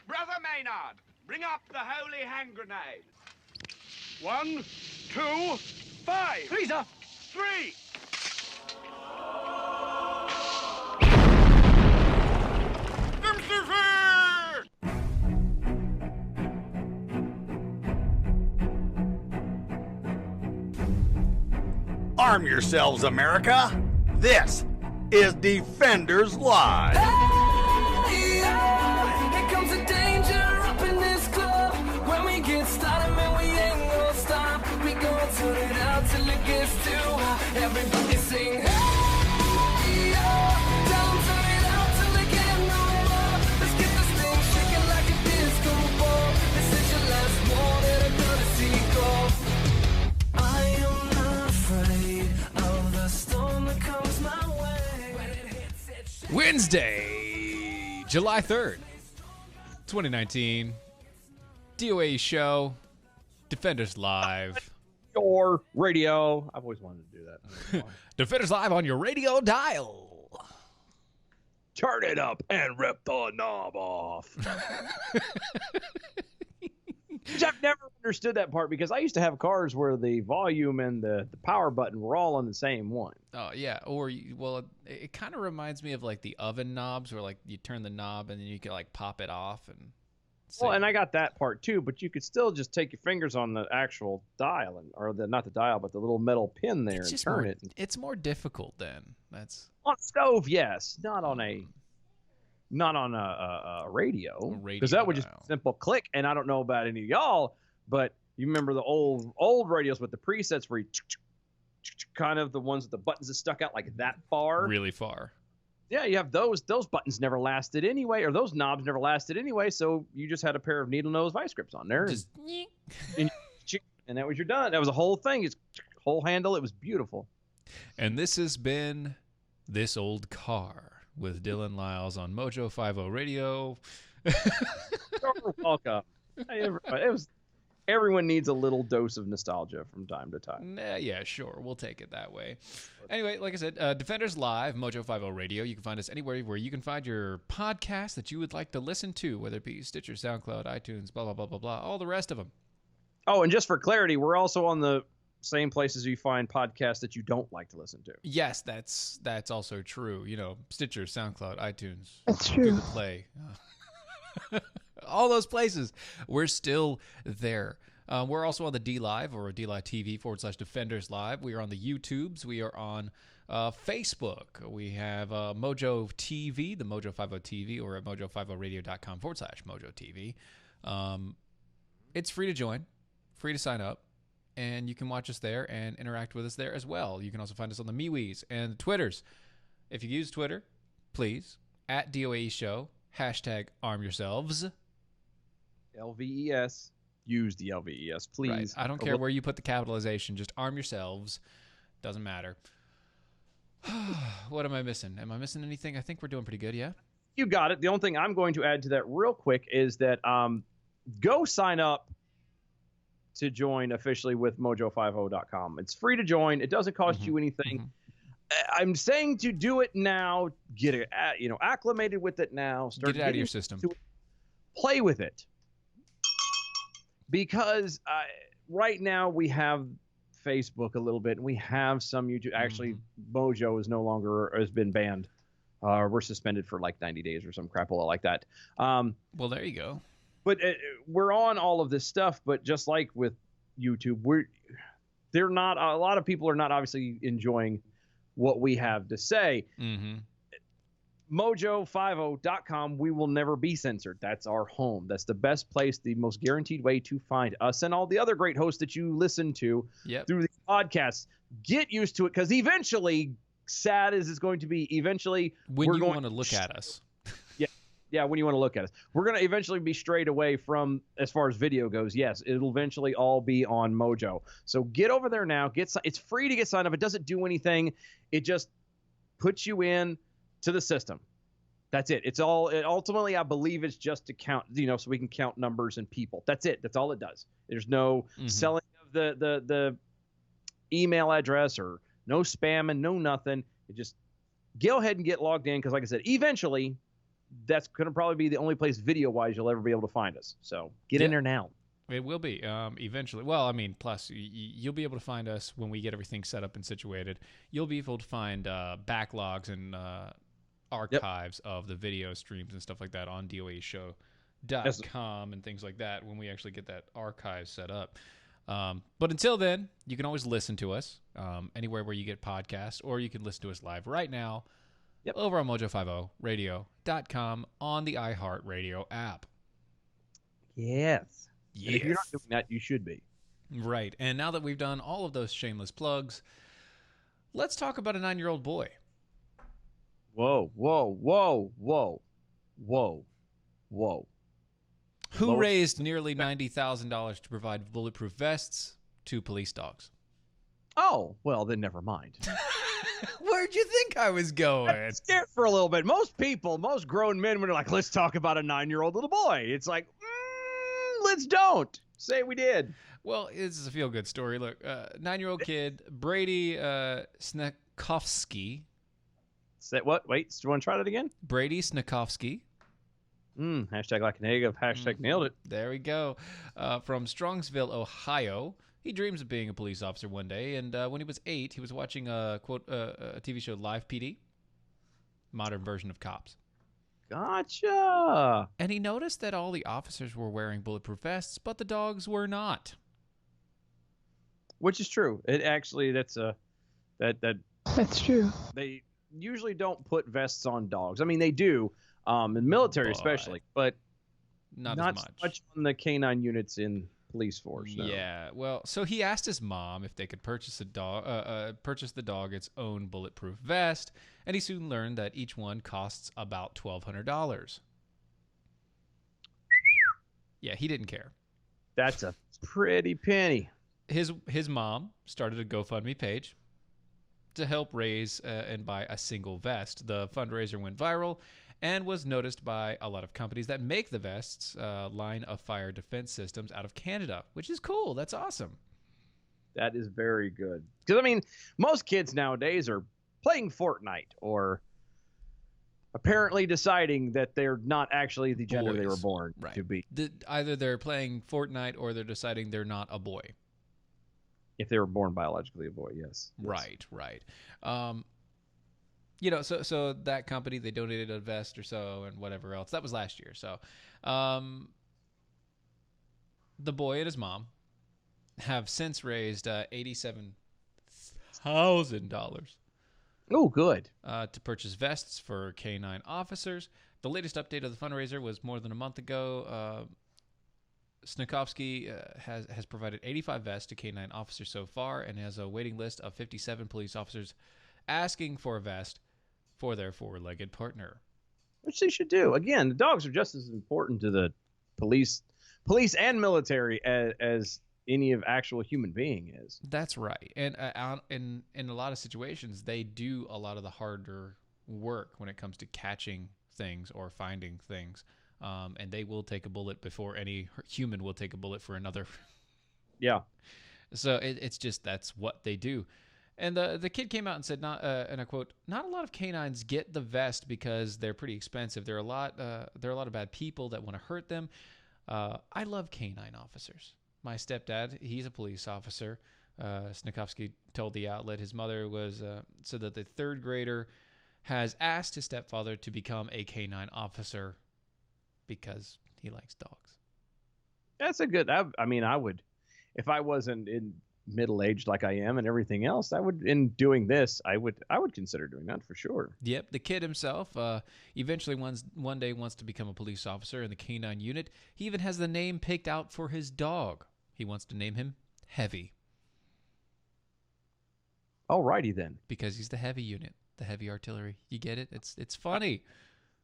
Brother Maynard, bring up the holy hand grenade. 1, 2, 5. Freezer! 3. Arm yourselves, America. This is Defenders Live. Hey, here comes the danger up in this club. When we get started, man, we ain't gonna stop. We gonna turn it out till it gets too hot. Everybody sing, hey, tell 'em turn it out till they can't no more. Let's get this thing shaking like a disco ball. This is your last warning, a courtesy call. I am not afraid of the storm that comes my way. When it hits, it shakes. Wednesday, July 3rd, 2019. DOA show, Defenders Live. Your radio. I've always wanted to do that. Defenders Live on your radio dial. Turn it up and rip the knob off. Which I've never understood that part because I used to have cars where the volume and the power button were all on the same one. Oh, yeah. Or, it kind of reminds me of like the oven knobs where like you turn the knob and then you can like pop it off. Well, and I got that part too, but you could still just take your fingers on the actual dial, not the dial, but the little metal pin there and turn it. It's more difficult then. That's on a stove, yes, not on a radio, because that would just be a simple click. And I don't know about any of y'all, but you remember the old radios with the presets where you kind of the ones with the buttons that stuck out like that far, really far. Yeah, you have those. Those buttons never lasted anyway, or those knobs never lasted anyway. So you just had a pair of needle nose vice grips on there, and that was your done. That was a whole thing. It's whole handle. It was beautiful. And this has been This Old Car with Dylan Lyles on Mojo 50 Radio. You're welcome. Everyone needs a little dose of nostalgia from time to time. Yeah, sure. We'll take it that way. Anyway, like I said, Defenders Live, Mojo 50 Radio. You can find us anywhere where you can find your podcast that you would like to listen to, whether it be Stitcher, SoundCloud, iTunes, blah, blah, blah, blah, blah, all the rest of them. Oh, and just for clarity, we're also on the same places you find podcasts that you don't like to listen to. Yes, that's also true. Stitcher, SoundCloud, iTunes. That's true. Google Play. All those places. We're still there. We're also on the D Live or DLive TV /Defenders Live. We are on the YouTubes. We are on Facebook. We have Mojo TV, the Mojo 50 TV, or at mojo50radio.com /Mojo TV. It's free to join, free to sign up, and you can watch us there and interact with us there as well. You can also find us on the MeWes and the Twitters. If you use Twitter, please, at DOAE Show, #ArmYourselves. LVES. Use the LVES, please. Right. I don't care where you put the capitalization. Just arm yourselves. Doesn't matter. What am I missing? Am I missing anything? I think we're doing pretty good, yeah? You got it. The only thing I'm going to add to that real quick is that go sign up to join officially with mojo50.com. It's free to join. It doesn't cost you anything. I'm saying to do it now. Get it, acclimated with it now. Start get it out of your system. Play with it. Because right now we have Facebook a little bit, and we have some YouTube. Actually, Mojo has been banned. We're suspended for like 90 days or some crap like that. Well, there you go. But we're on all of this stuff. But just like with YouTube, a lot of people are not obviously enjoying what we have to say. Mojo50.com, we will never be censored. That's our home. That's the best place, the most guaranteed way to find us and all the other great hosts that you listen to through these podcasts. Get used to it, because eventually, sad as it's going to be, when you want to look at us. Yeah, when you want to look at us. We're going to eventually be strayed away from, as far as video goes, yes, it'll eventually all be on Mojo. So get over there now. It's free to get signed up. It doesn't do anything. It just puts you in to the system. That's it. Ultimately, I believe it's just to count, so we can count numbers and people. That's it. That's all it does. There's no selling of the email address or no spam and no nothing. It just go ahead and get logged in, because like I said, eventually that's going to probably be the only place video-wise you'll ever be able to find us. So get in there now. It will be eventually. Well, I mean, plus you'll be able to find us when we get everything set up and situated. You'll be able to find backlogs and archives of the video streams and stuff like that on DOAShow.com and things like that when we actually get that archive set up. But until then, you can always listen to us anywhere where you get podcasts, or you can listen to us live right now over on mojo50radio.com on the iHeartRadio app. Yes. And if you're not doing that, you should be. Right. And now that we've done all of those shameless plugs, let's talk about a 9-year-old boy. Whoa. Who raised nearly $90,000 to provide bulletproof vests to police dogs. Oh, well, then never mind. Where'd you think I was going? I'm scared for a little bit. Most grown men, when they're like, let's talk about a 9-year-old little boy, it's like, let's don't. Say we did. Well, this is a feel-good story. Look, 9-year-old kid, Brady Snikovsky. Say what? Wait, do you want to try that again? Brady Snikovsky. Hashtag like a negative. Hashtag nailed it. There we go. From Strongsville, Ohio. He dreams of being a police officer one day, and when he was 8, he was watching a TV show, Live PD, modern version of Cops. Gotcha. And he noticed that all the officers were wearing bulletproof vests, but the dogs were not. Which is true. It actually, that's true. They usually don't put vests on dogs. I mean, they do, in the military especially, but not as as much on the canine units in police force. No. Yeah, well, so he asked his mom if they could purchase the dog its own bulletproof vest, and he soon learned that each one costs about $1,200. Yeah, he didn't care. That's a pretty penny. His mom started a GoFundMe page to help raise and buy a single vest. The fundraiser went viral and was noticed by a lot of companies that make the vests, Line of Fire Defense Systems out of Canada, which is cool. That's awesome. That is very good. Because, I mean, most kids nowadays are playing Fortnite or apparently deciding that they're not actually the gender they were born to be. Either they're playing Fortnite or they're deciding they're not a boy. If they were born biologically a boy, yes. Right. So that company, they donated a vest or so and whatever else. That was last year. So the boy and his mom have since raised $87,000. Oh, good. To purchase vests for K-9 officers. The latest update of the fundraiser was more than a month ago. Snikovsky has provided 85 vests to K-9 officers so far and has a waiting list of 57 police officers asking for a vest for their four-legged partner. Which they should do. Again, the dogs are just as important to the police and military as any of actual human being is. That's right. And in a lot of situations, they do a lot of the harder work when it comes to catching things or finding things. And they will take a bullet before any human will take a bullet for another. Yeah. So it's just that's what they do. And the kid came out and said, and I quote, "Not a lot of canines get the vest because they're pretty expensive. There are a lot of bad people that want to hurt them. I love canine officers. My stepdad, he's a police officer." Snikovsky told the outlet his mother said that the third grader has asked his stepfather to become a canine officer because he likes dogs. That's a good. I mean, I would, if I wasn't in middle-aged like I am and everything else, in doing this, I would consider doing that for sure. Yep. The kid himself eventually one day wants to become a police officer in the K-9 unit. He even has the name picked out for his dog. He wants to name him Heavy. Alrighty then. Because he's the heavy unit, the heavy artillery. You get it? It's funny.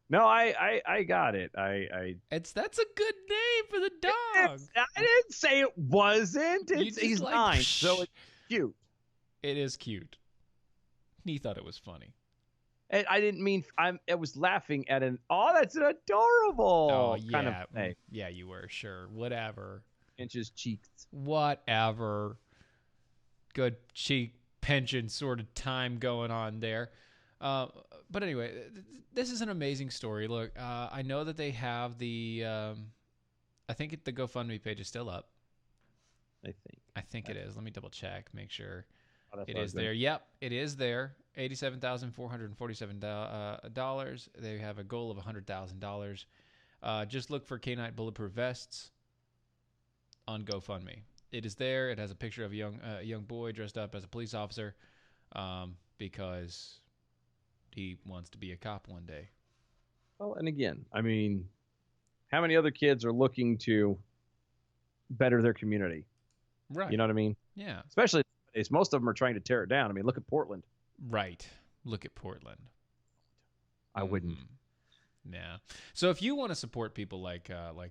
No, I got it. That's a good name for the dog. I didn't say it wasn't. He's 9, so it's cute. It is cute. He thought it was funny. And I didn't mean. I was laughing at that's an adorable. Oh yeah, kind of thing. Yeah, you were sure. Whatever. Inches cheeks. Whatever. Good cheek pension sort of time going on there. But anyway, this is an amazing story. Look, I know that they have the. I think the GoFundMe page is still up. I think it is. Let me double check, make sure it is there. Yep, it is there. $87,447. They have a goal of $100,000. Just look for K9 Bulletproof Vests on GoFundMe. It is there. It has a picture of a young boy dressed up as a police officer because he wants to be a cop one day. Well, and again, I mean, how many other kids are looking to better their community? Right. You know what I mean? Yeah. Especially nowadays, most of them are trying to tear it down. I mean, look at Portland. Right. Look at Portland. I wouldn't. Yeah. So if you want to support people like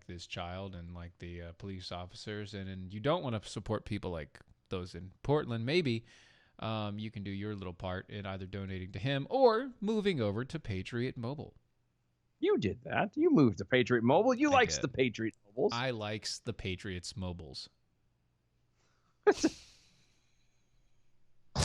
this child and like the police officers, and you don't want to support people like those in Portland, maybe you can do your little part in either donating to him or moving over to Patriot Mobile. You did that. You moved to Patriot Mobile. You likes did. the Patriot Mobiles. I likes the Patriots Mobiles.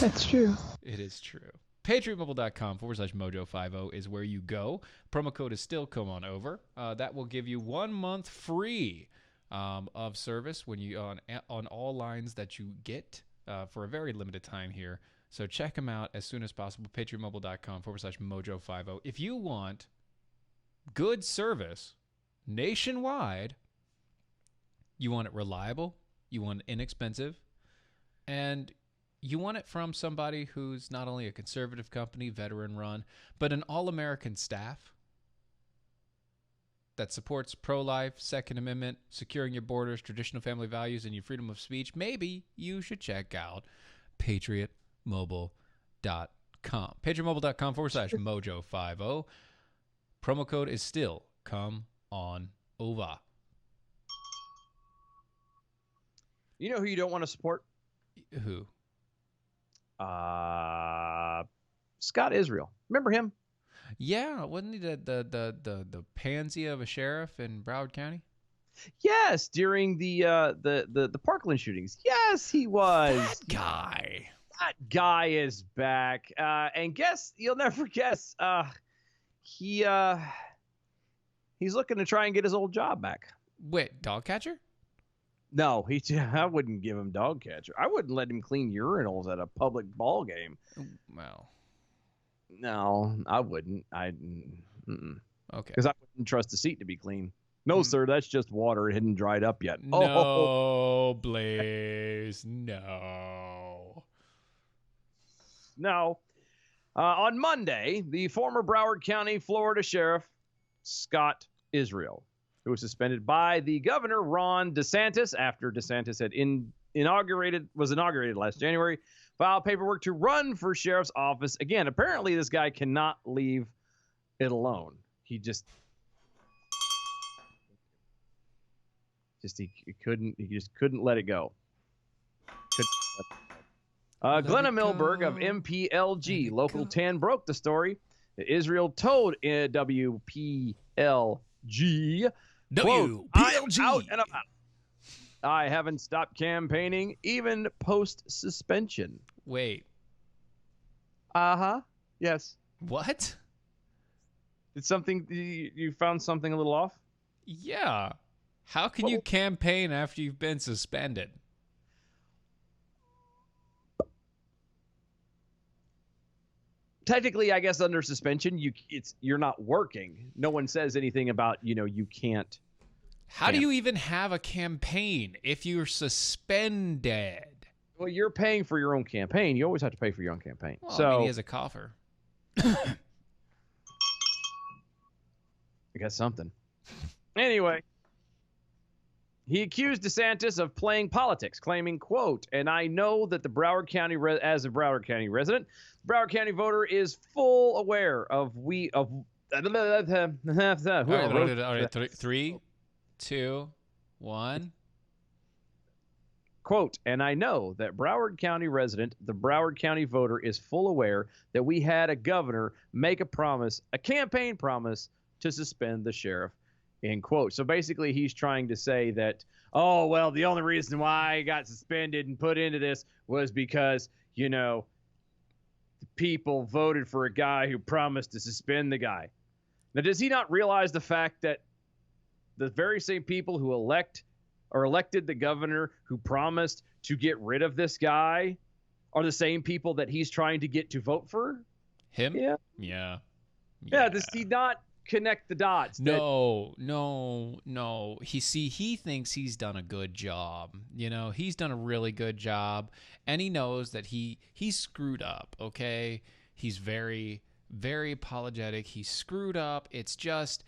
That's true. It is true. PatriotMobile.com/Mojo50 is where you go. Promo code is still come on over. That will give you 1 month free of service when you on all lines that you get for a very limited time here. So check them out as soon as possible. PatriotMobile.com/Mojo50. If you want good service nationwide, you want it reliable, you want it inexpensive, and you want it from somebody who's not only a conservative company, veteran run, but an all-American staff that supports pro-life, Second Amendment, securing your borders, traditional family values, and your freedom of speech, maybe you should check out PatriotMobile.com. PatriotMobile.com/Mojo50. Promo code is still come on over. You know who you don't want to support? Who? Scott Israel. Remember him? Yeah, wasn't he the pansy of a sheriff in Broward County? Yes, during the Parkland shootings. Yes, he was. That guy. That guy is back. And guess you'll never guess. He's looking to try and get his old job back. Wait, dog catcher? No, I wouldn't give him dog catcher. I wouldn't let him clean urinals at a public ball game. Well, no, I wouldn't. okay. Because I wouldn't trust the seat to be clean. No, sir, that's just water. It hadn't dried up yet. No, Blaze, no. No. On Monday, the former Broward County, Florida Sheriff, Scott Israel, who was suspended by the governor, Ron DeSantis, after DeSantis had was inaugurated last January, filed paperwork to run for sheriff's office. Again, apparently this guy cannot leave it alone. He just couldn't let it go. Glenna Milberg of MPLG Local 10 broke the story. Israel told WPLG, quote, "I'm out and about. I haven't stopped campaigning, even post-suspension." Wait. Yes. What? Did something you found something a little off? Yeah. How can you campaign after you've been suspended? Technically, I guess under suspension, you're not working. No one says anything about, you can't. How do you even have a campaign if you're suspended? Well, you're paying for your own campaign. You always have to pay for your own campaign. Well, so I mean, he has a coffer. I got something. Anyway, he accused DeSantis of playing politics, claiming, quote, "And I know that the Broward County, as a Broward County resident, the Broward County voter is full aware of All right, 3, 2, 1. Quote, "And I know that Broward County resident, the Broward County voter is full aware that we had a governor make a campaign promise to suspend the sheriff," end quote. So basically he's trying to say that, oh, well, the only reason why I got suspended and put into this was because, the people voted for a guy who promised to suspend the guy. Now, does he not realize the fact that the very same people who elected the governor who promised to get rid of this guy are the same people that he's trying to get to vote for Him? Yeah. Yeah. Does he not connect the dots? No. He thinks he's done a good job. He's done a really good job, and he knows that he screwed up. Okay, he's very, very apologetic. He screwed up. It's just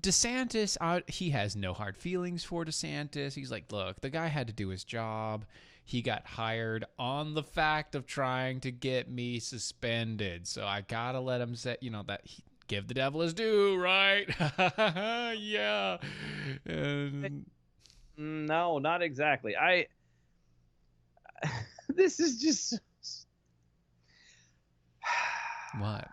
DeSantis. He has no hard feelings for DeSantis. He's like, look, the guy had to do his job. He got hired on the fact of trying to get me suspended, so I gotta let him say, that he. Give the devil his due, right? Yeah. No, not exactly. This is just What?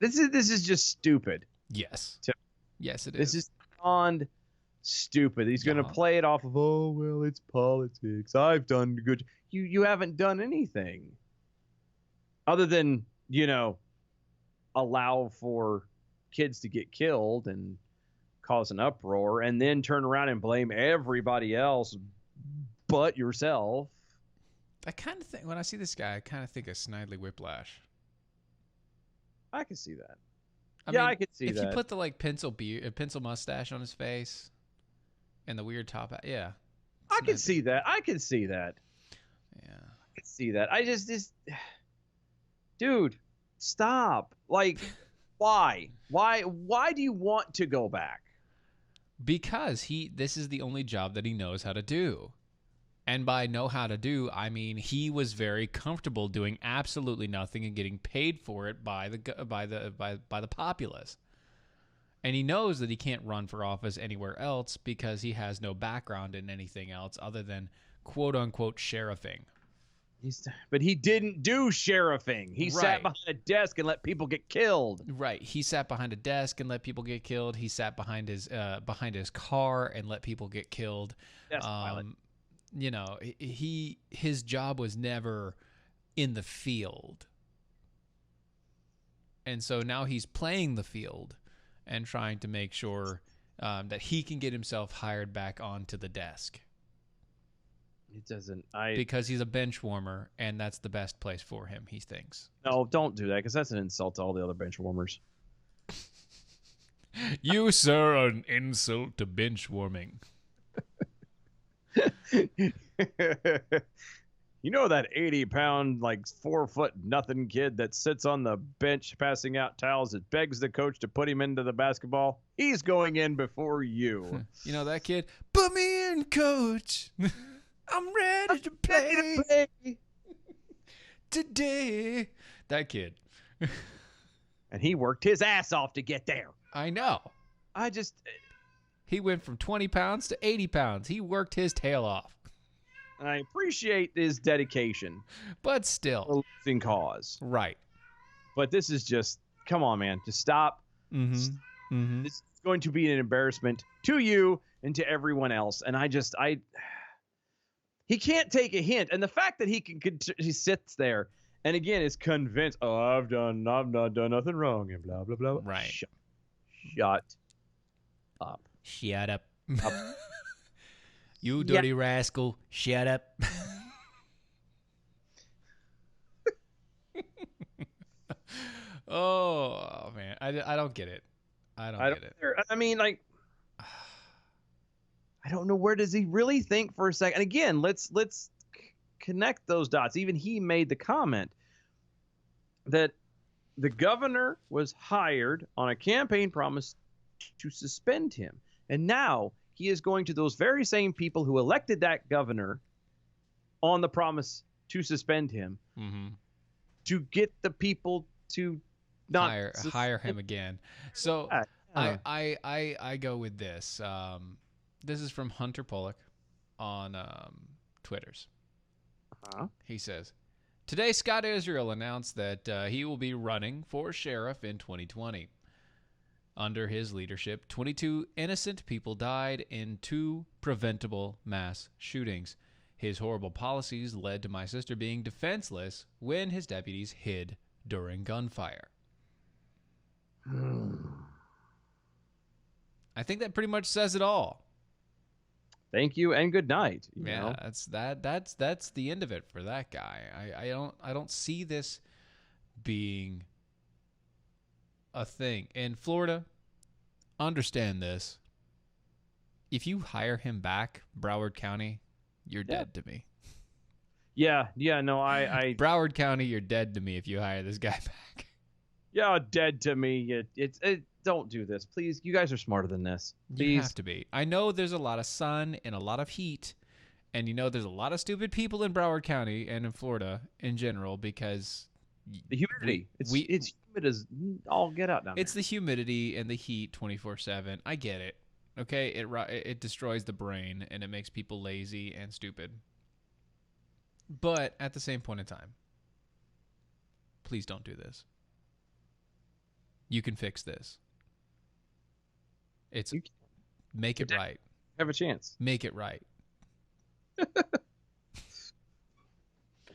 This is just stupid. Yes. Yes, it is. This is beyond stupid. He's going to play it off of, oh, well, it's politics. I've done good. You haven't done anything other than, allow for kids to get killed and cause an uproar and then turn around and blame everybody else but yourself. I kind of think, when I see this guy, I kind of think of Snidely Whiplash. I can see that. I can see if that. you put the pencil mustache on his face and the weird top hat, yeah. I can see that. Yeah. I can see that. I just dude, stop. Like, why? Why do you want to go back? Because this is the only job that he knows how to do. And by know how to do, I mean he was very comfortable doing absolutely nothing and getting paid for it by the populace. And he knows that he can't run for office anywhere else because he has no background in anything else other than quote unquote sheriffing. But he didn't do sheriffing. He sat behind a desk and let people get killed. Right. He sat behind a desk and let people get killed. He sat behind his car and let people get killed. That's violent. His job was never in the field. And so now he's playing the field and trying to make sure that he can get himself hired back onto the desk. It doesn't. Because he's a bench warmer, and that's the best place for him, he thinks. No, don't do that, because that's an insult to all the other bench warmers. You, sir, are an insult to bench warming. You know that 80-pound, 4-foot nothing kid that sits on the bench passing out towels that begs the coach to put him into the basketball? He's going in before you. You know that kid? Put me in, coach. I'm ready to play today. That kid. And he worked his ass off to get there. I know. He went from 20 pounds to 80 pounds. He worked his tail off. I appreciate his dedication. But still. Losing cause. Right. But this is just, come on, man. Just stop. Mm-hmm. This is going to be an embarrassment to you and to everyone else. And he can't take a hint. And the fact that he sits there and again is convinced, oh, I've not done nothing wrong and blah, blah, blah. Right. Shut up. Shut up. You dirty rascal. Shut up. Oh, man. I don't get it. I don't get it. I mean, I don't know, where does he really think for a second? And again, let's connect those dots. Even he made the comment that the governor was hired on a campaign promise to suspend him. And now he is going to those very same people who elected that governor on the promise to suspend him to get the people to not hire him again. So I go with this. This is from Hunter Pollock on Twitters. He says, today Scott Israel announced that he will be running for sheriff in 2020. Under his leadership, 22 innocent people died in 2 preventable mass shootings. His horrible policies led to my sister being defenseless when his deputies hid during gunfire. I think that pretty much says it all. Thank you and good night. You Yeah, know? that's the end of it for that guy. I don't see this being a thing. In Florida, understand this. If you hire him back, Broward County, you're dead to me. Yeah, no, I Broward County, you're dead to me if you hire this guy back. yeah, dead to me. Don't do this, please. You guys are smarter than this. You Please. have to be. I know there's a lot of sun and a lot of heat, and you know there's a lot of stupid people in Broward County and in Florida in general because The humidity. It's humid as all get out down it's the humidity and the heat 24/7. I get it. Okay, it destroys the brain and it makes people lazy and stupid. But at the same point in time, please don't do this. You can fix this. Make it right. Have a chance. Make it right.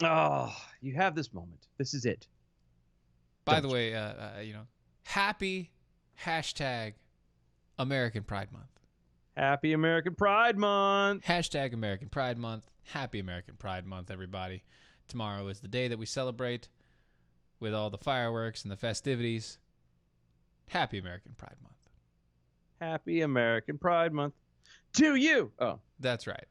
Oh, you have this moment. This is it. By the way, happy hashtag American Pride Month. Happy American Pride Month. Hashtag American Pride Month. Happy American Pride Month, everybody. Tomorrow is the day that we celebrate with all the fireworks and the festivities. Happy American Pride Month. Happy American Pride Month to you. Oh. That's right.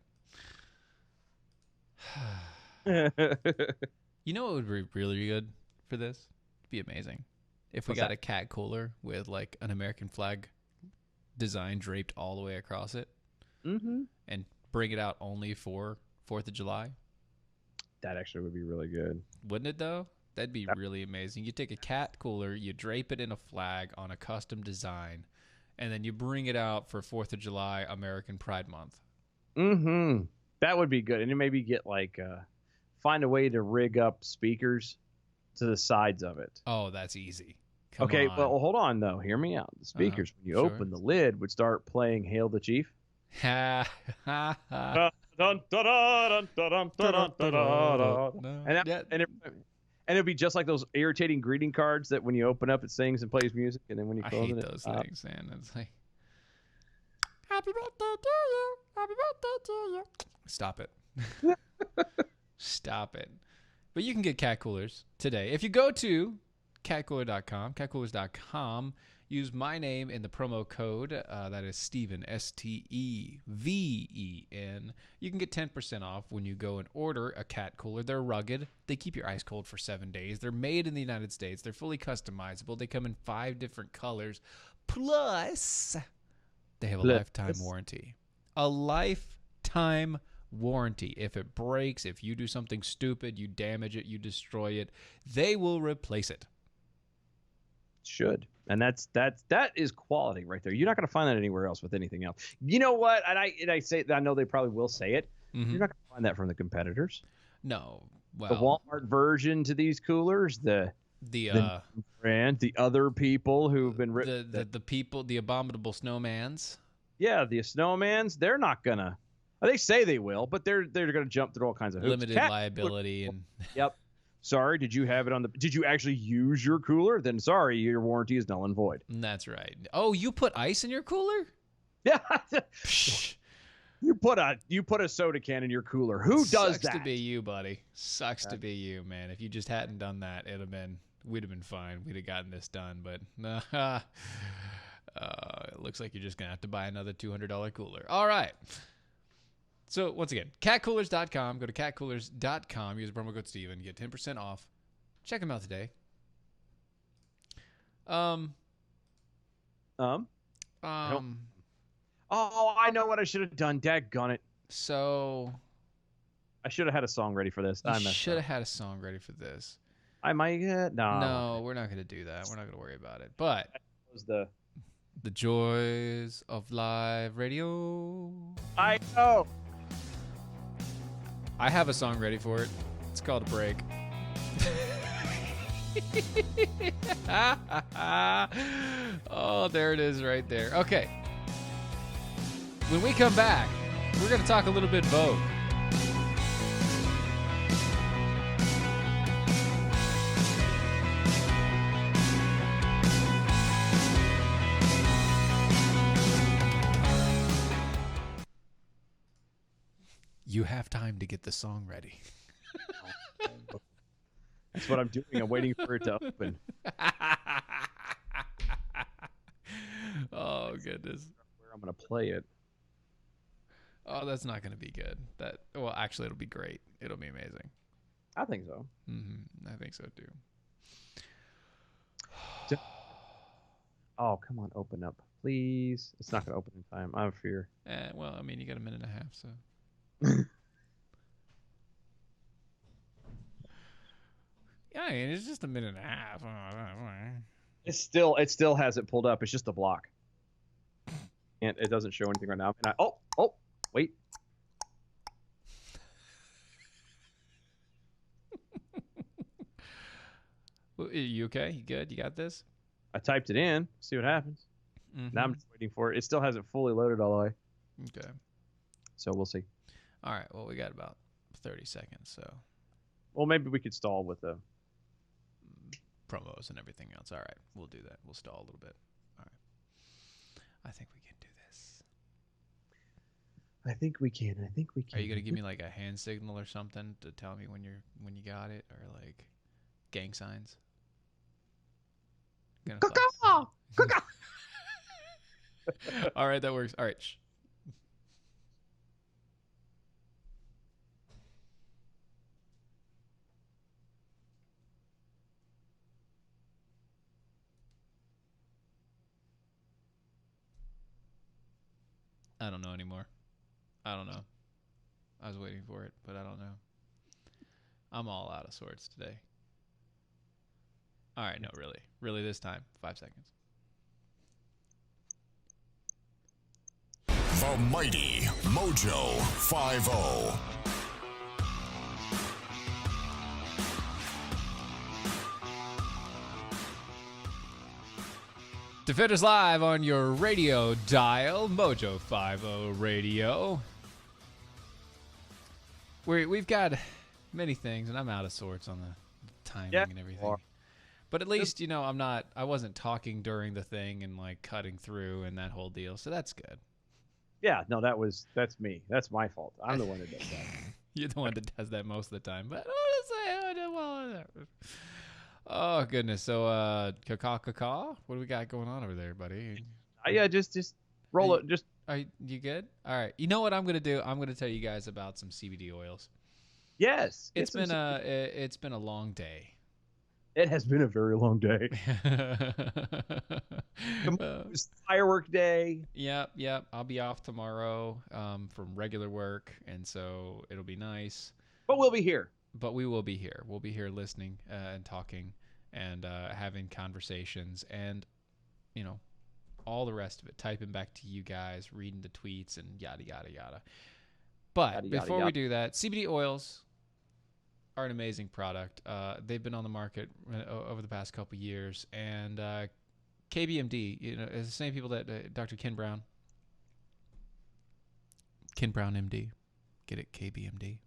You know what would be really good for this? It'd be amazing. If we What's got that? a cat cooler with like an American flag design draped all the way across it Mm-hmm. and bring it out only for 4th of July. That actually would be really good. Wouldn't it though? That'd be really amazing. You take a cat cooler, you drape it in a flag on a custom design, and then you bring it out for 4th of July American Pride Month. Mm-hmm. That would be good. And you maybe get find a way to rig up speakers to the sides of it. Oh, that's easy. Come Okay, on. well, hold on though. Hear me out. The speakers, when you sure. open the lid, would start playing "Hail the Chief." Ha ha ha. Dun, dun, dun, dun, dun, dun, dun, dun, dun. And, Yeah. and it'd be just like those irritating greeting cards that when you open up, it sings and plays music, and then when you I close hate it, those stops. things, man. It's like, happy birthday to you. Happy birthday to you. Stop it. Stop it. But you can get cat coolers today. If you go to catcooler.com, catcoolers.com, use my name in the promo code. That is Steven, Steven. You can get 10% off when you go and order a cat cooler. They're rugged. They keep your ice cold for 7 days. They're made in the United States. They're fully customizable. They come in 5 different colors. Plus, they have a lifetime warranty. A lifetime warranty. If it breaks, if you do something stupid, you damage it, you destroy it, they will replace it. Should. And that is quality right there. You're not going to find that anywhere else with anything else. You know what? And I say I know they probably will say it. Mhm. You're not going to find that from the competitors. No. The Well, Walmart version to these coolers, the brand, the other people who've been written. the people, the abominable snowmans. Yeah, the snowmans, they're not gonna. They say they will, but they're gonna jump through all kinds of hoops. Limited liability and Yep. Sorry, did you have it on the? Did you actually use your cooler? Then sorry, your warranty is null and void. that's right. Oh, you put ice in your cooler? Yeah. Psh, You put a soda can in your cooler. Who does sucks that? to be you, buddy. Sucks to be you, man. If you just hadn't done that, we'd have been fine. We'd have gotten this done, but it looks like you're just gonna have to buy another $200 cooler. All right. So once again, catcoolers.com. Go to catcoolers.com. Use the promo code Steven. Get 10% off. Check them out today. Oh, I know what I should have done. Daggone it. So I should have had a song ready for this. I you messed should have up. had a song ready for this. I might no. No, we're not gonna do that. We're not gonna worry about it. But It was the the joys of live radio. I know. I have a song ready for it. It's called A Break. Oh, there it is right there. Okay. When we come back, we're going to talk a little bit Vogue. You have time to get the song ready. That's what I'm doing. I'm waiting for it to open. Oh goodness. Where I'm gonna play it. Oh, that's not going to be good. Well, actually, it'll be great. It'll be amazing. I think so. I think so too. Oh, come on, open up, please. It's not gonna open in time. I have fear. Well, I mean, you got a minute and a half, so. Yeah, I mean, it's just a minute and a half. It still has it pulled up. It's just a block, and it doesn't show anything right now. And wait. Are you okay? You good? You got this? I typed it in. See what happens. Now I'm just waiting for it. It still hasn't fully loaded all the way. Okay. So we'll see. All right. Well, we got about 30 seconds, so. Well, maybe we could stall with the promos and everything else. All right. We'll do that. We'll stall a little bit. All right. I think we can do this. I think we can. Are you gonna give me like a hand signal or something to tell me when you got it, or like gang signs? All right, that works. All right. Shh. I don't know anymore. I don't know. I was waiting for it, but I don't know. I'm all out of sorts today. All right, no, really. Really this time. 5 seconds. The mighty Mojo 50. Defenders Live on your radio dial, Mojo 50 Radio. We've got many things, and I'm out of sorts on the timing and everything. But at least, I wasn't talking during the thing and like cutting through and that whole deal, so that's good. Yeah, no, that's me. That's my fault. I'm the one that does that. You're the one that does that most of the time, but oh goodness. So Kaka, what do we got going on over there, buddy? Yeah, just roll it. Just are you good? All right. You know what I'm gonna do? I'm gonna tell you guys about some CBD oils. Yes. It's been a long day. It has been a very long day. It's firework day. Yep. I'll be off tomorrow from regular work, and so it'll be nice. But we'll be here. But we will be here. We'll be here listening and talking and having conversations and, all the rest of it. Typing back to you guys, reading the tweets, and yada, yada, yada. But before we do that, CBD oils are an amazing product. They've been on the market over the past couple years, and KBMD, is the same people that Dr. Ken Brown, MD, get it, KBMD.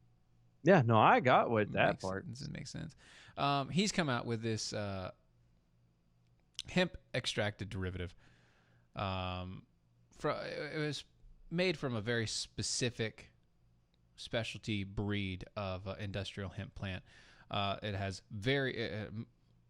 Yeah, no, I got what that part. Does it make sense? He's come out with this hemp extracted derivative. It was made from a very specific specialty breed of industrial hemp plant. It has very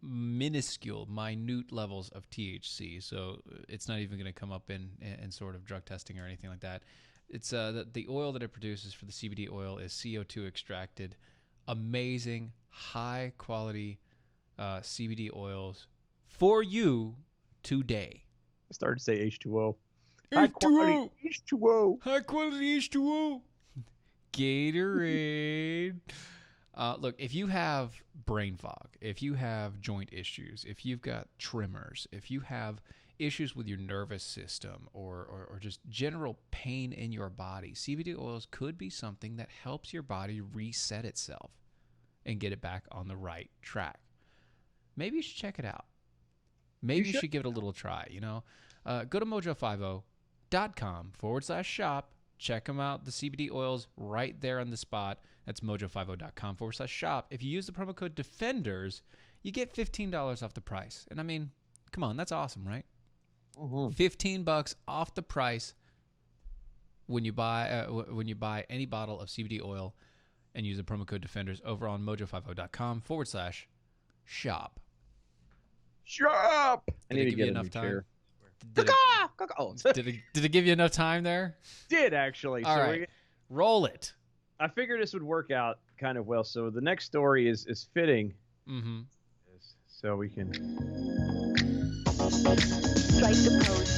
minuscule, minute levels of THC, so it's not even going to come up in sort of drug testing or anything like that. It's the oil that it produces for the CBD oil is CO2 extracted, amazing, high quality CBD oils for you today. I started to say H2O. High quality H2O. High quality H2O. Gatorade. Look, if you have brain fog, if you have joint issues, if you've got tremors, if you have issues with your nervous system or just general pain in your body, CBD oils could be something that helps your body reset itself and get it back on the right track. Maybe you should check it out. Maybe you should give it a little try, Go to mojo50.com/shop. Check them out. The CBD oils right there on the spot. That's mojo50.com/shop. If you use the promo code DEFENDERS, you get $15 off the price. And I mean, come on, that's awesome, right? $15 off the price when you buy any bottle of CBD oil and use the promo code Defenders over on mojo50.com/shop. Shop. I need to give get you a enough new time? chair. Did it, Oh, did it give you enough time there? did actually. All so right. Roll it. I figured this would work out kind of well. So the next story is fitting. Mm-hmm. So we can. Strike the pose.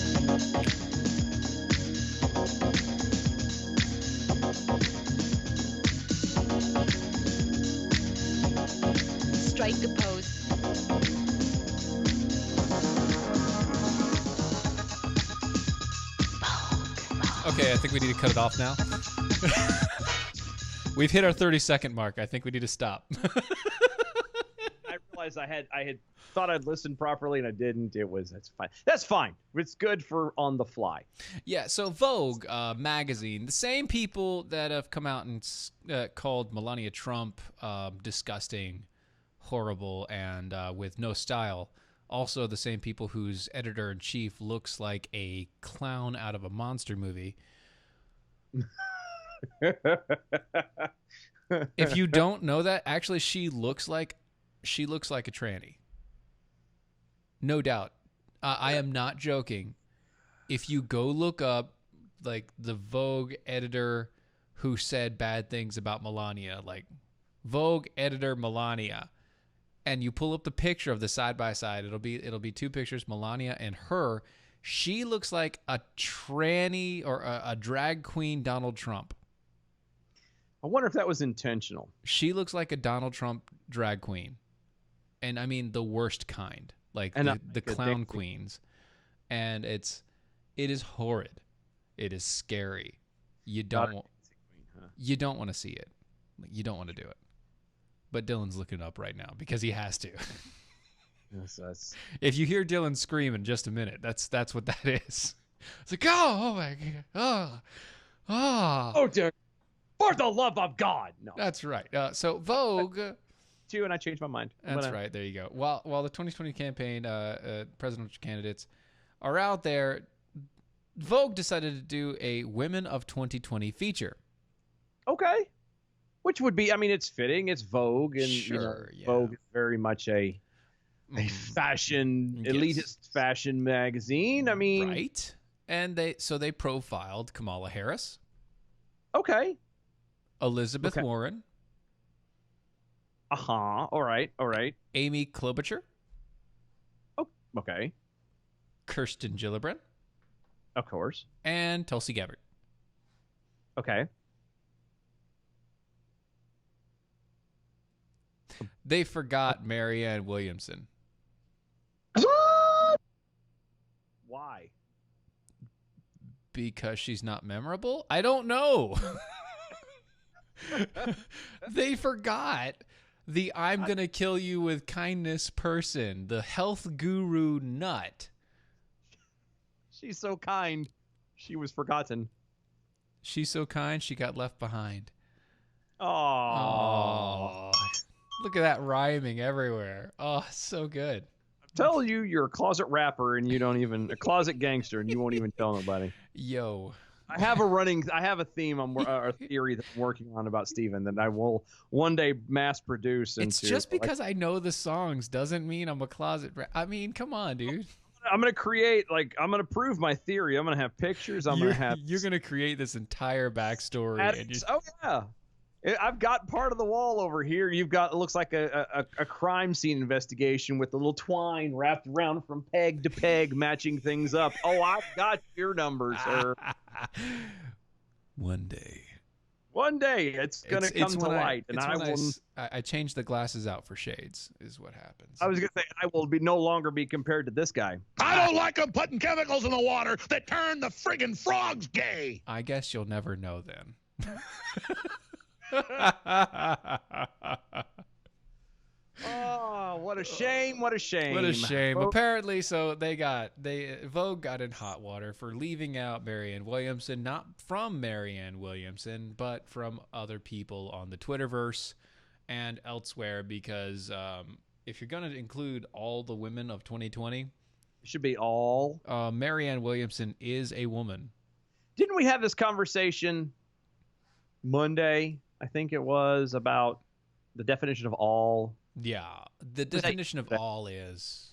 Strike the pose. Okay, I think we need to cut it off now. We've hit our 30-second mark. I think we need to stop. I realized I had thought I'd listened properly and I didn't. That's fine. That's fine. It's good for on the fly. Yeah, so Vogue magazine, the same people that have come out and called Melania Trump disgusting, horrible, and with no style. Also the same people whose editor-in-chief looks like a clown out of a monster movie. If you don't know that, actually she looks like a tranny. No doubt. I am not joking. If you go look up like the Vogue editor who said bad things about Melania, like Vogue editor Melania, and you pull up the picture of the side by side, it'll be two pictures, Melania and her. She looks like a tranny or a drag queen Donald Trump. I wonder if that was intentional. She looks like a Donald Trump drag queen. And I mean the worst kind, like the clown queens. And it is horrid. It is scary. You don't want to see it. You don't want to do it. But Dylan's looking it up right now because he has to. Yes, if you hear Dylan scream in just a minute, that's what that is. It's like, oh my God. Oh dear. For the love of God. No. That's right. So Vogue. Too, and I changed my mind. That's right. There you go. While the 2020 campaign presidential candidates are out there, Vogue decided to do a Women of 2020 feature. Okay. Which would be, I mean, it's fitting. It's Vogue, and Sure, yeah. Vogue is very much a fashion, elitist fashion magazine. I mean, right. And they profiled Kamala Harris, okay, Elizabeth Warren, all right, Amy Klobuchar, oh, okay, Kirsten Gillibrand, of course, and Tulsi Gabbard. Okay. They forgot Marianne Williamson. Why? Because she's not memorable? I don't know. They forgot the I'm going to kill you with kindness person, the health guru nut. She's so kind. She was forgotten. She's so kind, she got left behind. Oh. Look at that rhyming everywhere. Oh, so good. Tell you you're a closet rapper and you don't even a closet gangster and you won't even tell nobody. Yo. I have a theme or theory that I'm working on about Steven that I will one day mass produce. It's just because I know the songs doesn't mean I'm a closet I mean, come on, dude. I'm going to create, I'm going to prove my theory. I'm going to have pictures. You're going to create this entire backstory. Oh, yeah. I've got part of the wall over here. You've got, it looks like a crime scene investigation with a little twine wrapped around from peg to peg, matching things up. Oh, I've got your numbers, sir. One day it's going to come to light. I change the glasses out for shades is what happens. I was going to say, I will no longer be compared to this guy. I don't like them putting chemicals in the water that turn the friggin' frogs gay. I guess you'll never know then. Oh, what a shame. What a shame. What a shame. Apparently, so Vogue got in hot water for leaving out Marianne Williamson, not from Marianne Williamson, but from other people on the Twitterverse and elsewhere, because if you're going to include all the women of 2020, it should be all. Marianne Williamson is a woman. Didn't we have this conversation Monday? I think it was about the definition of all. Yeah, the definition of all is.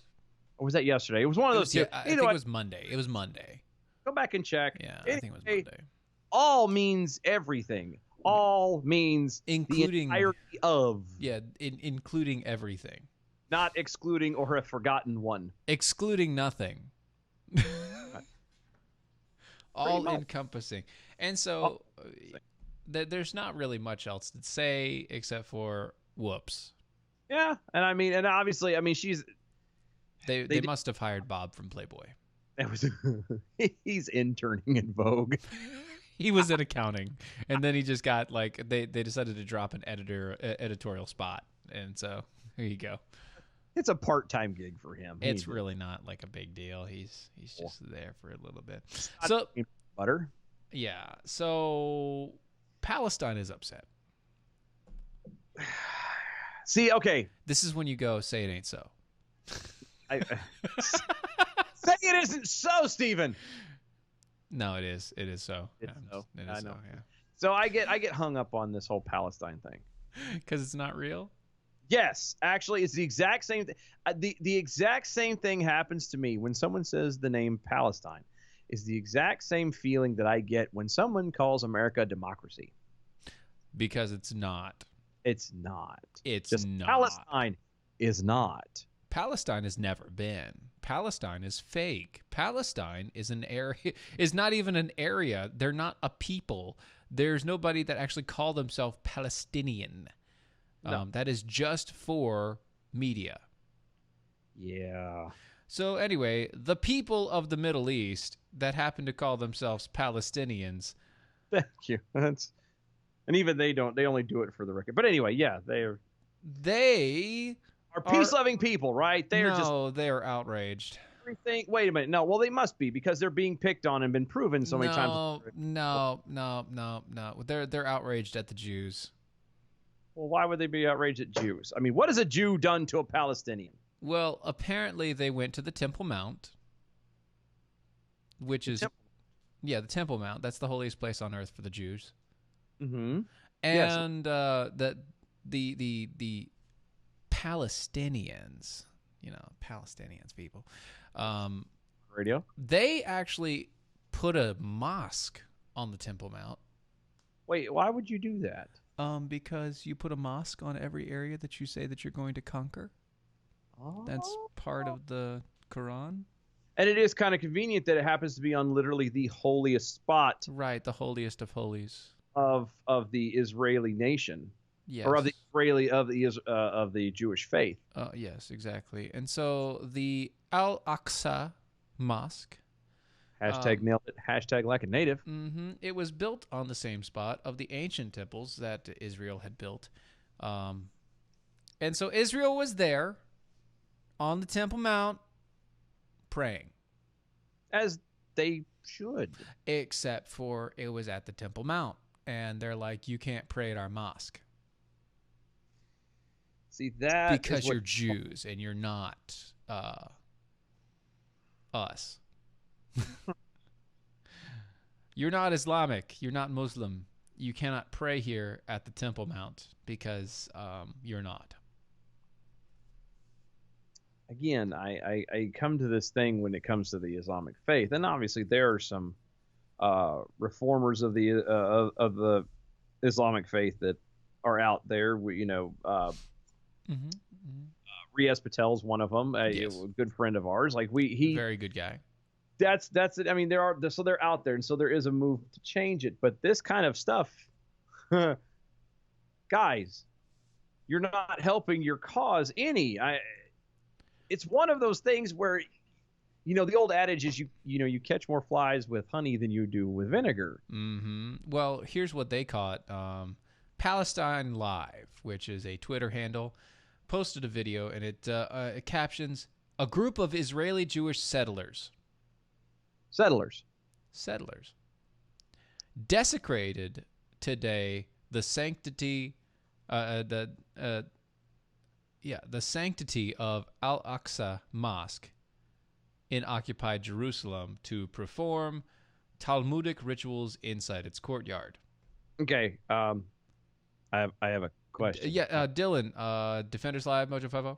Or was that yesterday? It was one of those. I think it was Monday. It was Monday. Go back and check. Yeah, I think it was Anyway, Monday. All means everything. All means Including- the entirety of, Yeah, including everything, not excluding or a forgotten one. excluding nothing. All much. encompassing. And so there's not really much else to say except for whoops. Yeah, and I mean, and obviously, I mean, she's. They did- must have hired Bob from Playboy. That was he's interning in Vogue. He was in accounting, and then he just got like they decided to drop an editorial spot, and so here you go. It's a part-time gig for him. It's He's really not like a big deal. He's just there for a little bit. not So peanut butter. yeah, so Palestine is upset. See, okay, This is when you go say it ain't so. I, say it isn't so, Stephen. No, it is. It is so. It's so. It is I so. know. Yeah, So I get hung up on this whole Palestine thing. because it's not real. Yes, actually, it's the exact same thing. The exact same thing happens to me when someone says the name Palestine. Is the exact same feeling that I get when someone calls America a democracy. Because it's not. It's not. It's Just not. Palestine is not. Palestine has never been. Palestine is fake. Palestine is an area. Is not even an area. They're not a people. There's nobody that actually call themselves Palestinian. No. That is just for media. Yeah. So anyway, the people of the Middle East that happen to call themselves Palestinians, Thank you. And even they don't. They only do it for the record. But anyway, yeah, they are they peace-loving people, right? They are just they are outraged. everything. Wait a minute. No, well, they must be because they're being picked on and been proven so many times. No. They're outraged at the Jews. Well, why would they be outraged at Jews? I mean, what has a Jew done to a Palestinian? Well, apparently they went to the Temple Mount, which is Temple- the Temple Mount. That's the holiest place on earth for the Jews. Mm-hmm. Yes. And the Palestinians, Palestinians people, Radio. they actually put a mosque on the Temple Mount. Wait, why would you do that? Because you put a mosque on every area that you say that you're going to conquer. That's part of the Quran. And it is kind of convenient that it happens to be on literally the holiest spot Right, the holiest of holies. of the Israeli nation, Yes. or of the Jewish faith. Yes, exactly. And so the Al-Aqsa Mosque, Hashtag nailed it. Hashtag like a native. it was built on the same spot of the ancient temples that Israel had built. And so Israel was there on the Temple Mount praying, As they should. except for it was at the Temple Mount. And they're like, you can't pray at our mosque See that is because what- you're Jews and you're not us. You're not Islamic. You're not Muslim. You cannot pray here at the Temple Mount because you're not. Again, I come to this thing when it comes to the Islamic faith, and obviously there are some reformers of the Islamic faith that are out there. Riaz Patel's one of them, a Yes. good friend of ours. Like Very good guy. that's it. I mean, they're out there, and so there is a move to change it. But this kind of stuff, guys, you're not helping your cause any. It's one of those things where, the old adage is you catch more flies with honey than you do with vinegar. Well, here's what they caught. Palestine Live, which is a Twitter handle, posted a video, and it captions, "A group of Israeli Jewish settlers desecrated today the sanctity the sanctity of Al-Aqsa Mosque in occupied Jerusalem to perform Talmudic rituals inside its courtyard. Okay. I have a question. Dylan, Defenders Live, Mojo 50.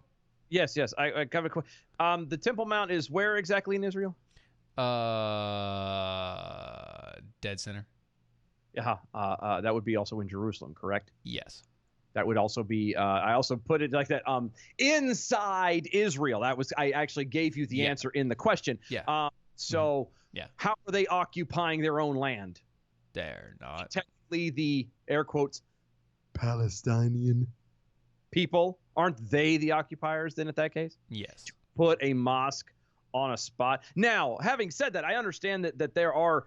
Yes. I have a question. The Temple Mount is where exactly in Israel? Dead center. Yeah. That would be also in Jerusalem, correct? Yes. That would also be. I also put it like that. Inside Israel. I actually gave you the answer in the question. Yeah. So. Yeah. How are they occupying their own land? They're not. Technically, the air quotes Palestinian people, aren't they the occupiers then? At that case, Yes. put a mosque on a spot. Now, having said that, I understand that there are,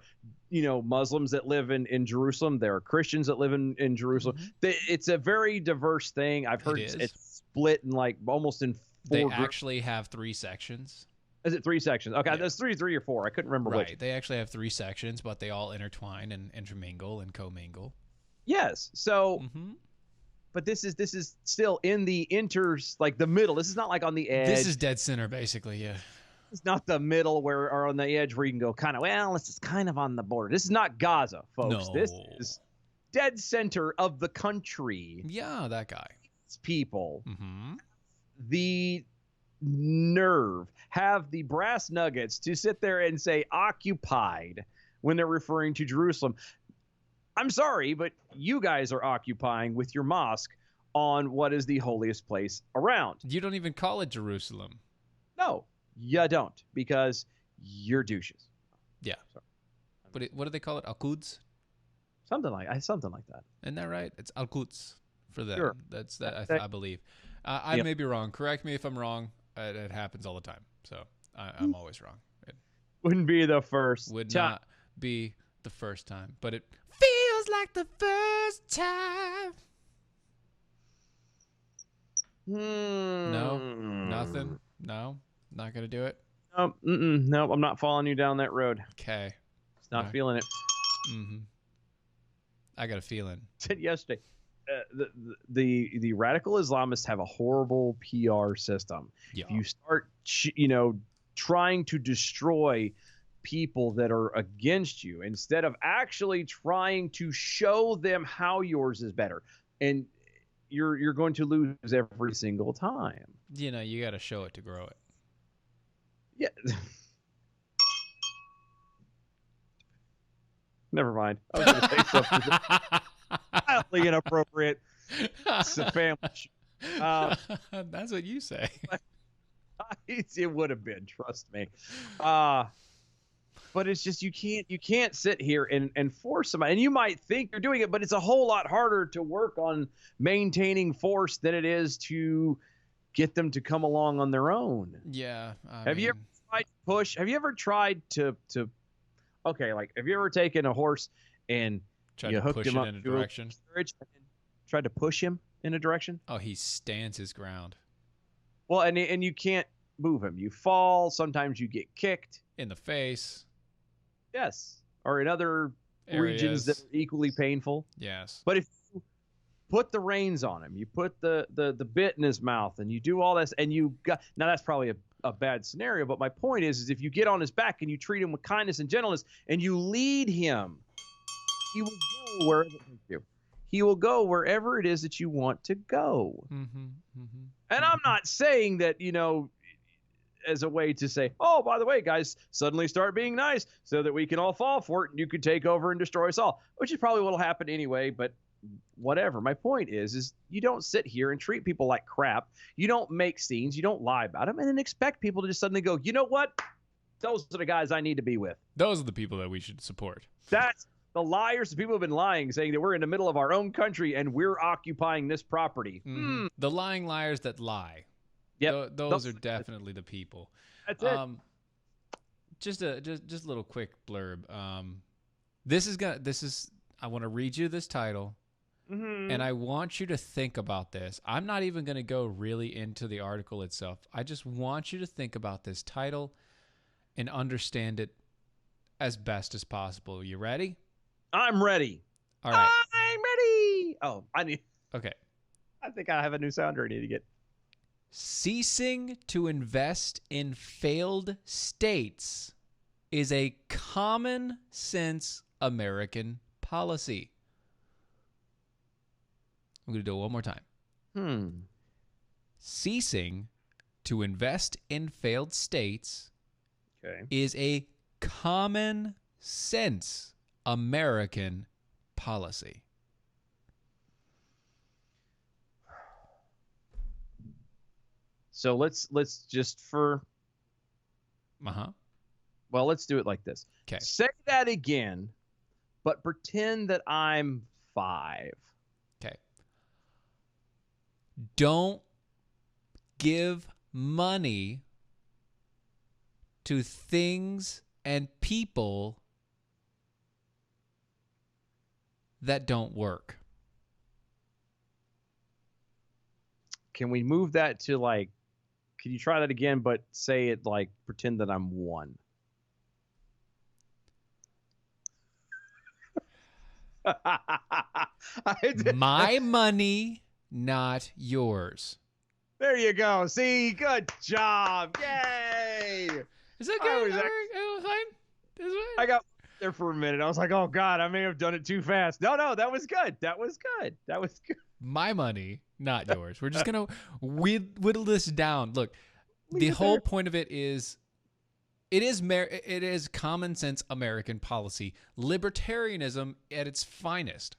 Muslims that live in Jerusalem. There are Christians that live in Jerusalem. It's a very diverse thing. I've heard it's split in like almost in 4 They groups. actually have 3 sections. Is it 3 sections? Okay, Yeah. that's three or 4. I couldn't remember Right. which. They actually have 3 sections, but they all intertwine and intermingle and commingle. Yes. So, but this is still in the like the middle. This is not like on the edge. This is dead center, basically. Yeah. It's not the middle or on the edge where you can go kind of, well, this is kind of on the border. This is not Gaza, folks. No. This is dead center of the country. Yeah, that guy. It's people. Mm-hmm. The nerve, have the brass nuggets to sit there and say occupied when they're referring to Jerusalem. I'm sorry, but you guys are occupying with your mosque on what is the holiest place around. You don't even call it Jerusalem. No, you don't, because you're douches. Yeah. What do they call it? Al-Quds? Something like that. Isn't that right? It's Al-Quds for them. Sure. That's that. I believe. I may be wrong. Correct me if I'm wrong. It happens all the time, so I'm always wrong. It Wouldn't be the first. would time. not be the first time, but it feels like the first time. No, nothing. No, not gonna do it. No, I'm not following you down that road. Okay. It's not Okay. feeling it. Mm-hmm. I got a feeling. Said yesterday. The radical Islamists have a horrible PR system. Yeah. If you start, trying to destroy people that are against you instead of actually trying to show them how yours is better, and you're going to lose every single time. You got to show it to grow it. Yeah. Never mind. I was going to say something wildly inappropriate. It's a family show. That's what you say. It would have been, trust me. But it's just you can't sit here and force somebody. And you might think you're doing it, but it's a whole lot harder to work on maintaining force than it is to get them to come along on their own. Yeah. Have you ever tried to push? Have you ever tried to okay, like have you ever taken a horse and try you to hooked push him it up in a to direction? carriage and tried to push him in a direction? Oh, he stands his ground. Well, and you can't move him. You fall. Sometimes you get kicked. In the face. Yes. Or in other regions that are equally painful. Yes. But if you put the reins on him, you put the bit in his mouth, and you do all this, and now that's probably a bad scenario, but my point is if you get on his back and you treat him with kindness and gentleness and you lead him, he will go wherever he will go wherever it is that you want to go. Mm-hmm. Mm-hmm. And I'm not saying that, as a way to say, oh, by the way, guys, suddenly start being nice so that we can all fall for it and you can take over and destroy us all, which is probably what will happen anyway, but whatever. My point is you don't sit here and treat people like crap. You don't make scenes. You don't lie about them and then expect people to just suddenly go, you know what? Those are the guys I need to be with. Those are the people that we should support. That's the liars, the people who have been lying, saying that we're in the middle of our own country and we're occupying this property. Mm-hmm. The lying liars that lie. Yep. Those are definitely the people. That's it. Just a little quick blurb. I want to read you this title. Mm-hmm. And I want you to think about this. I'm not even going to go really into the article itself. I just want you to think about this title and understand it as best as possible. You ready? I'm ready. All right. I'm ready. Oh, Okay. I think I have a new sounder I need to get. Ceasing to invest in failed states is a common sense American policy. I'm going to do it one more time. Ceasing to invest in failed states is a common sense American policy. So let's just for well, let's do it like this. Okay. Say that again, but pretend that I'm 5. Okay. Don't give money to things and people that don't work. Can we move that to like? Can you try that again, but say it like pretend that I'm 1? My money, not yours. There you go. See, good job. Yay! Is that I good? was All act- right, oh, fine. Is it? I got there for a minute. I was like, oh God, I may have done it too fast. No, that was good. That was good. My money, not yours. We're just gonna whittle this down. Look, the whole point of it is, it is common sense American policy, libertarianism at its finest.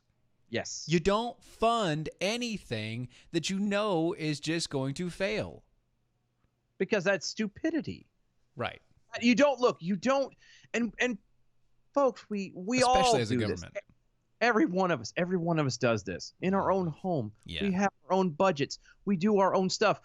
Yes. You don't fund anything that you know is just going to fail. Because that's stupidity. Right. You don't look. You don't. And folks, we all Especially as a do government. this. Every one of us does this in our own home. Yeah. We have our own budgets. We do our own stuff.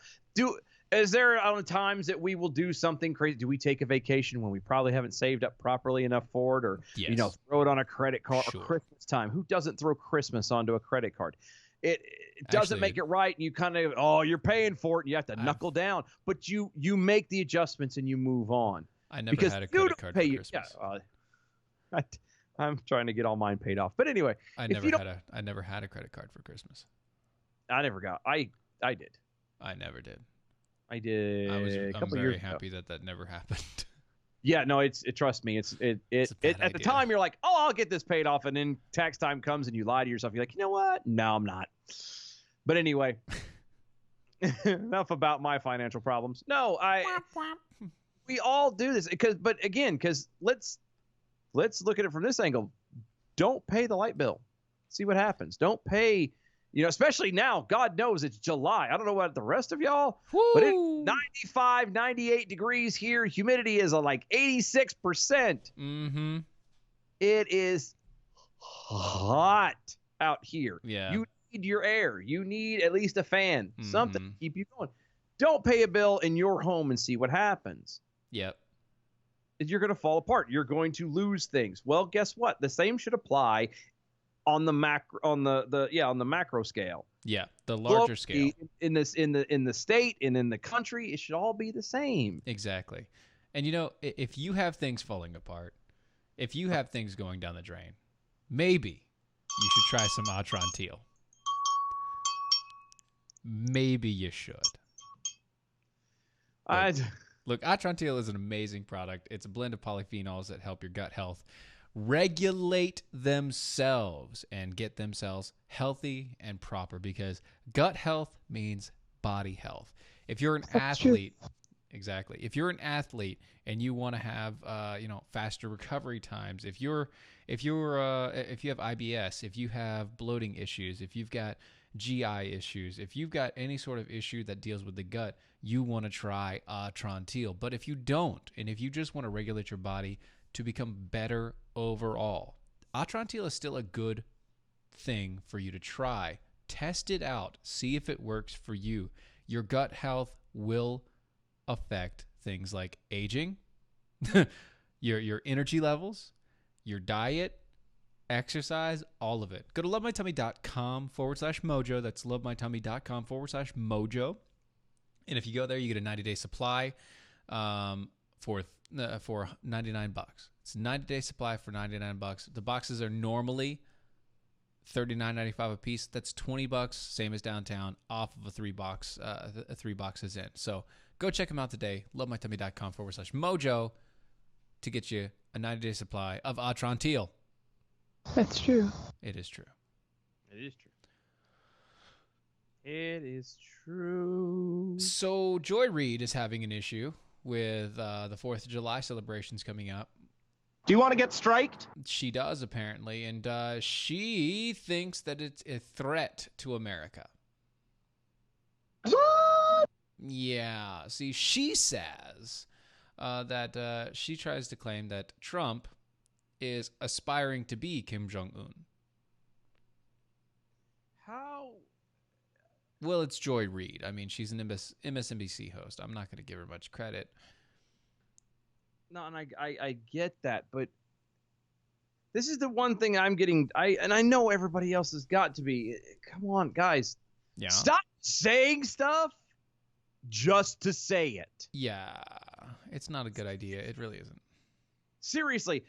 Is there times that we will do something crazy? Do we take a vacation when we probably haven't saved up properly enough for it, or Yes. throw it on a credit card? Sure. Or Christmas time? Who doesn't throw Christmas onto a credit card? It doesn't Actually, make it right, and you kind of you're paying for it, and you have to knuckle down. But you make the adjustments and you move on. I never Because had a you credit don't card pay for your- Christmas. I'm trying to get all mine paid off. But anyway, I if you don't- never had a credit card for Christmas. I never got. I did. I never did. I did a I'm couple very years ago. happy that never happened. Yeah, no, trust me, it a bad at the idea. time you're like, oh, I'll get this paid off, and then tax time comes and you lie to yourself. You're like, you know what? No, I'm not. But anyway, enough about my financial problems. No, we all do this because let's look at it from this angle. Don't pay the light bill. See what happens. Don't pay. Especially now, God knows it's July. I don't know about the rest of y'all, but it's 95, 98 degrees here. Humidity is like 86%. Mm-hmm. It is hot out here. Yeah. You need your air. You need at least a fan, something to Mhm. keep you going. Don't pay a bill in your home and see what happens. Yep. You're going to fall apart. You're going to lose things. Well, guess what? The same should apply on the macro on the macro scale. Yeah. The larger scale. Globally, in the state and in the country, it should all be the same. Exactly. And if you have things falling apart, if you have things going down the drain, maybe you should try some Atrantil. Maybe you should. Look, Atrantil is an amazing product. It's a blend of polyphenols that help your gut health regulate themselves and get themselves healthy and proper, because gut health means body health. If you're an athlete, exactly. If you're an athlete and you want to have faster recovery times, if you have IBS, if you have bloating issues, if you've got GI issues, if you've got any sort of issue that deals with the gut, you want to try Atrantil. But if you don't, and if you just want to regulate your body to become better overall, Atrantil is still a good thing for you to try. Test it out. See if it works for you. Your gut health will affect things like aging, your energy levels, your diet, exercise, all of it. Go to lovemytummy.com/mojo. That's lovemytummy.com/mojo. And if you go there, you get a 90-day supply for $99. It's a 90-day supply for $99. The boxes are normally $39.95 a piece. That's $20, same as downtown, off of a three boxes in. So go check them out today. Lovemytummy.com/mojo. to get you a 90-day supply of Atrantil. That's true. It is true. It is true. It is true. So Joy Reid is having an issue with the 4th of July celebrations coming up. Do you want to get striked? She does, apparently, and she thinks that it's a threat to America. Yeah. See, she says that she tries to claim that Trump is aspiring to be Kim Jong-un. How? Well, it's Joy Reid. I mean, she's an MSNBC host. I'm not going to give her much credit. No, and I get that, but this is the one thing I'm getting. I know everybody else has got to be. Come on, guys. Yeah. Stop saying stuff just to say it. Yeah. It's not a good idea. It really isn't. Seriously,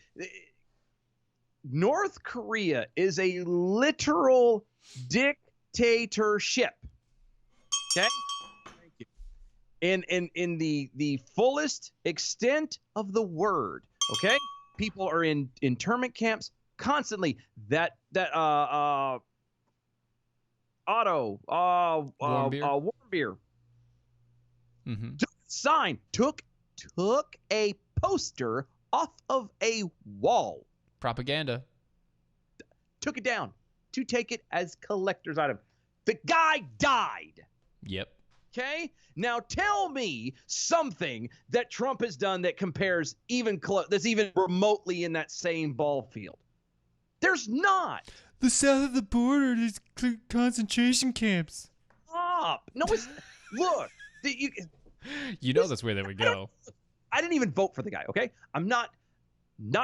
North Korea is a literal dictatorship. Okay? Thank you. In the fullest extent of the word, okay? People are in internment camps constantly. That Otto Warmbier Mm-hmm. took a poster off of a wall, Propaganda. took it down to take it as collector's item. The guy died. Yep. Okay? Now tell me something that Trump has done that compares even that's even remotely in that same ball field. There's not. The south of the border is concentration camps. Stop. No, it's look. You know that's where they would go. I didn't even vote for the guy, okay? I'm not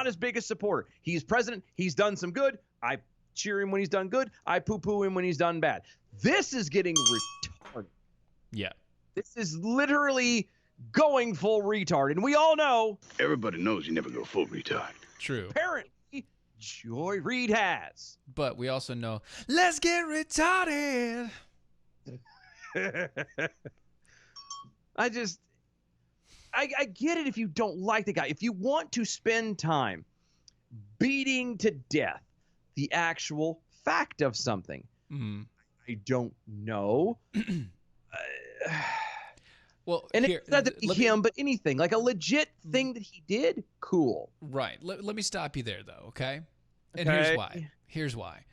his biggest supporter. He's president. He's done some good. I cheer him when he's done good. I poo-poo him when he's done bad. This is getting retarded. Yeah. This is literally going full retard. And we all know, Everybody knows you never go full retard. True. apparently, Joy Reid has. But we also know, let's get retarded. I get it if you don't like the guy. If you want to spend time beating to death the actual fact of something, Mm. I don't know. Well, And here, it's not that let me- him, but anything. Like a legit thing that he did, cool. Right. Let me stop you there, though, okay? And Okay. here's why. Here's why.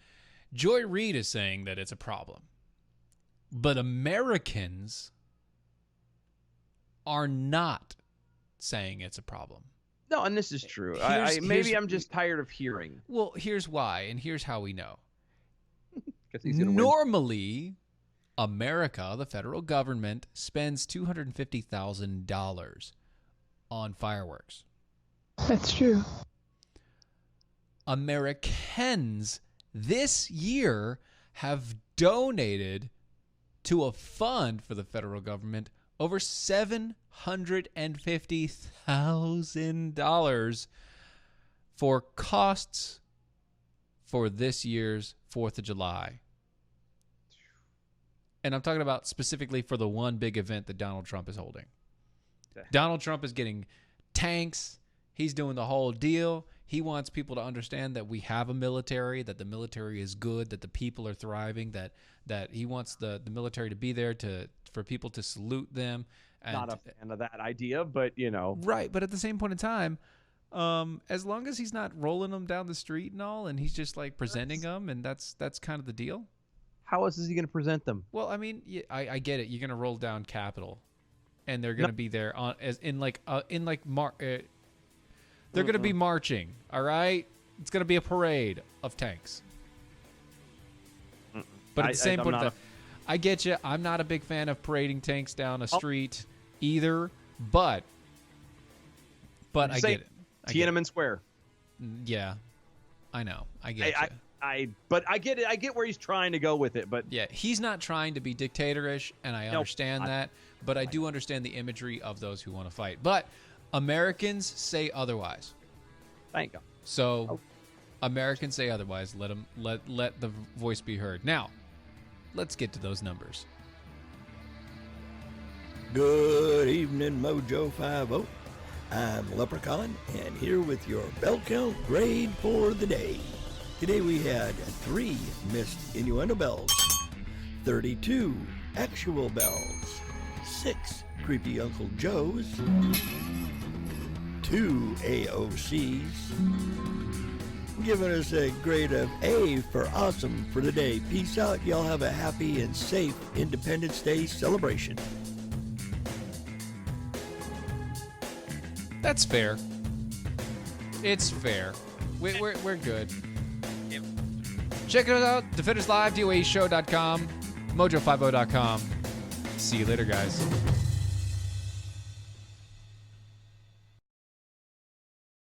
Joy Reid is saying that it's a problem. But Americans are not saying it's a problem. No, and this is true. Here's- I'm just tired of hearing. Well, here's why, and here's how we know. Because he's gonna win. Normally, America, the federal government, spends $250,000 on fireworks. That's true. Americans this year have donated to a fund for the federal government over $750,000 for costs for this year's 4th of July. And I'm talking about specifically for the one big event that Donald Trump is holding. Donald Trump is getting tanks. He's doing the whole deal. He wants people to understand that we have a military, that the military is good, that the people are thriving, that he wants the military to be there for people to salute them. And, Not a fan of that idea, but you know. right, but at the same point in time, as long as he's not rolling them down the street and all, and he's just like presenting them, and that's kind of the deal. How else is he going to present them? Well, I mean, I get it. You're gonna roll down Capitol, and they're gonna be there they're gonna be marching. All right, it's gonna be a parade of tanks. But at the same point, I get you. I'm not a big fan of parading tanks down a street either. But I get it. I get it. Tiananmen Square. Yeah, I know. I get you. But I get it. I get where he's trying to go with it. But Yeah, he's not trying to be dictatorish, and I understand that. But I do understand the imagery of those who want to fight. But Americans say otherwise. thank God. So Americans say otherwise. Let the voice be heard. Now, let's get to those numbers. Good evening, Mojo 50. I'm Leprechaun, and here with your bell count grade for the day. Today we had 3 missed innuendo bells, 32 actual bells, 6 creepy Uncle Joes, 2 AOCs, giving us a grade of A for awesome for today. Peace out. Y'all have a happy and safe Independence Day celebration. That's fair. It's fair. We're good. Check it out. Defenders Live, DOAShow.com, Mojo50.com. See you later, guys.